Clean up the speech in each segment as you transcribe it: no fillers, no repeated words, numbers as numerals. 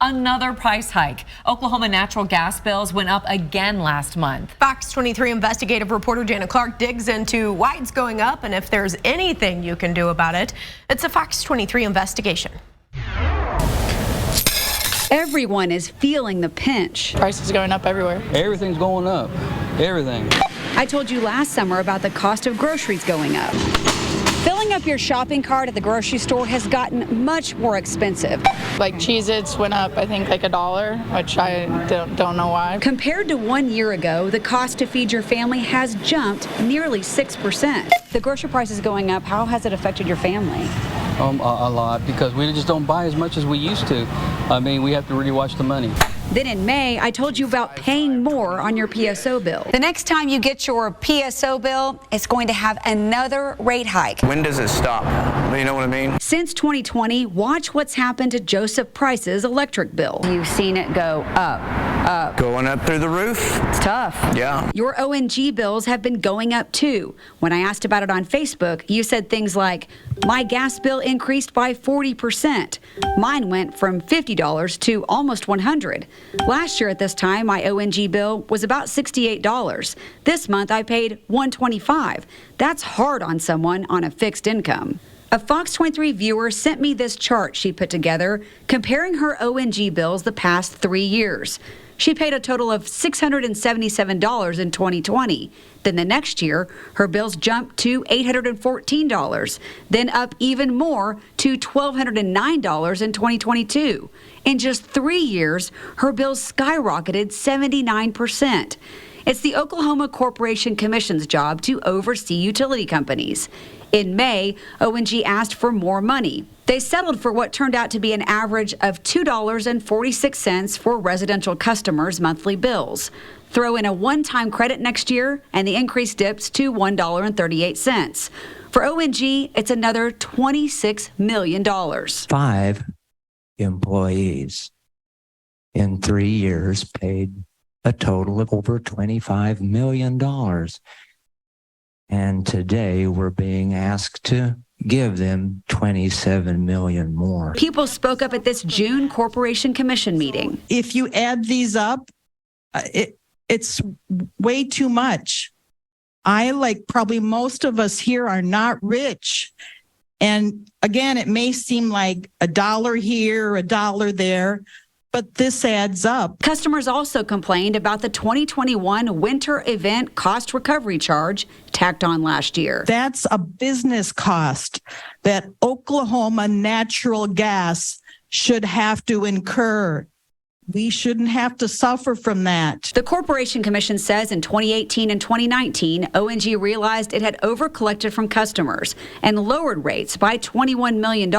another price hike. Oklahoma natural gas bills went up again last month. FOX23 investigative reporter Jana Clark digs into why it's going up and if there's anything you can do about it. It's a FOX23 investigation. Everyone is feeling the pinch. Prices going up everywhere. Everything's going up. Everything. I told you last summer about the cost of groceries going up. Filling up your shopping cart at the grocery store has gotten much more expensive. Like Cheez-Its went up, I think, like $1, which I don't know why. Compared to 1 year ago, the cost to feed your family has jumped nearly 6%. The grocery price is going up. How has it affected your family? A lot, because we just don't buy as much as we used to. I mean, we have to really watch the money. Then in May, I told you about paying more on your PSO bill. The next time you get your PSO bill, it's going to have another rate hike. When does it stop? You know what I mean? Since 2020, watch what's happened to Joseph Price's electric bill. You've seen it go up. Going up through the roof. It's tough. Yeah. Your ONG bills have been going up too. When I asked about it on Facebook, you said things like, my gas bill increased by 40%. Mine went from $50 to almost $100. Last year at this time, my ONG bill was about $68. This month, I paid $125. That's hard on someone on a fixed income. A FOX23 viewer sent me this chart she put together comparing her ONG bills the past 3 years. She paid a total of $677 in 2020. Then the next year, her bills jumped to $814, then up even more to $1,209 in 2022. In just 3 years, her bills skyrocketed 79%. It's the Oklahoma Corporation Commission's job to oversee utility companies. In May, ONG asked for more money. They settled for what turned out to be an average of $2.46 for residential customers' monthly bills. Throw in a one-time credit next year, and the increase dips to $1.38. For ONG, it's another $26 million. 5 employees in 3 years paid a total of over $25 million. And today we're being asked to give them $27 million more. People spoke up at this June Corporation Commission meeting. If you add these up, it's way too much. I, like probably most of us here, are not rich. And again, it may seem like $1 here, $1 there, but this adds up. Customers also complained about the 2021 winter event cost recovery charge tacked on last year. That's a business cost that Oklahoma natural gas should have to incur. We shouldn't have to suffer from that. The Corporation Commission says in 2018 and 2019, ONG realized it had overcollected from customers and lowered rates by $21 million.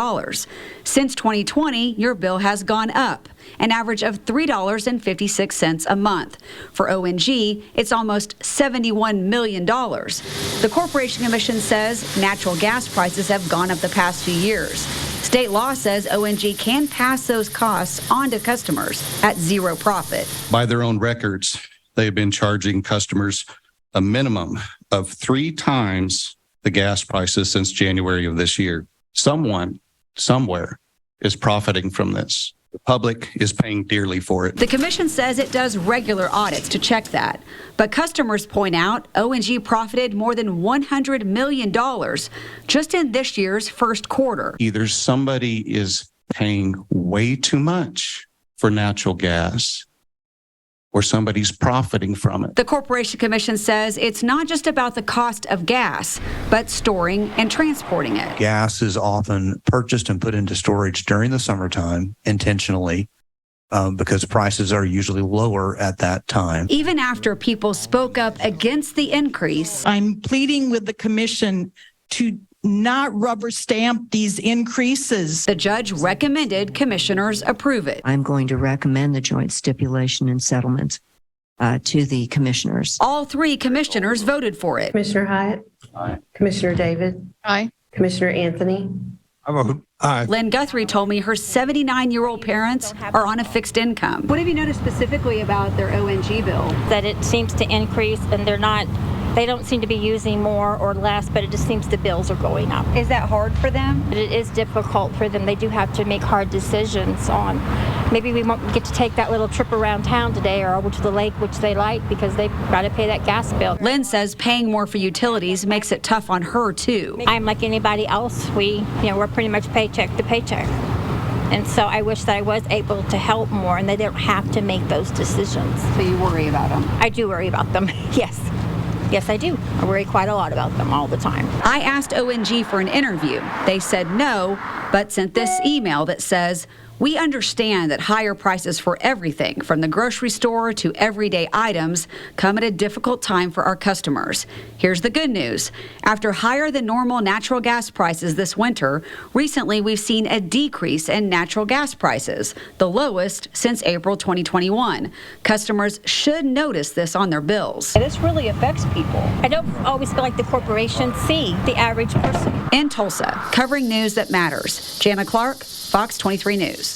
Since 2020, your bill has gone up, an average of $3.56 a month. For ONG, it's almost $71 million. The Corporation Commission says natural gas prices have gone up the past few years. State law says ONG can pass those costs on to customers at zero profit. By their own records, they've been charging customers a minimum of 3 times the gas prices since January of this year. Someone, somewhere, is profiting from this. The public is paying dearly for it. The commission says it does regular audits to check that. But customers point out ONG profited more than $100 million just in this year's first quarter. Either somebody is paying way too much for natural gas, or somebody's profiting from it. The Corporation Commission says it's not just about the cost of gas, but storing and transporting it. Gas is often purchased and put into storage during the summertime intentionally because prices are usually lower at that time. Even after people spoke up against the increase, I'm pleading with the commission to not rubber stamp these increases. The judge recommended commissioners approve it. I'm going to recommend the joint stipulation and settlement to the commissioners. All 3 commissioners voted for it. Commissioner Hyatt? Aye. Commissioner David? Aye. Commissioner Anthony? I vote aye. Lynn Guthrie told me her 79-year-old parents are on a fixed income. What have you noticed specifically about their ONG bill? That it seems to increase, and they're not They don't seem to be using more or less, but it just seems the bills are going up. Is that hard for them? But it is difficult for them. They do have to make hard decisions on maybe we won't get to take that little trip around town today or over to the lake, which they like, because they've got to pay that gas bill. Lynn says paying more for utilities makes it tough on her too. I'm like anybody else. We're pretty much paycheck to paycheck. And so I wish that I was able to help more and they don't have to make those decisions. So you worry about them? I do worry about them, yes. Yes, I do. I worry quite a lot about them all the time. I asked ONG for an interview. They said no, but sent this email that says, "We understand that higher prices for everything from the grocery store to everyday items come at a difficult time for our customers. Here's the good news. After higher than normal natural gas prices this winter, recently we've seen a decrease in natural gas prices, the lowest since April 2021. Customers should notice this on their bills." This really affects people. I don't always feel like the corporations see the average person. In Tulsa, covering news that matters, Jana Clark, Fox 23 News.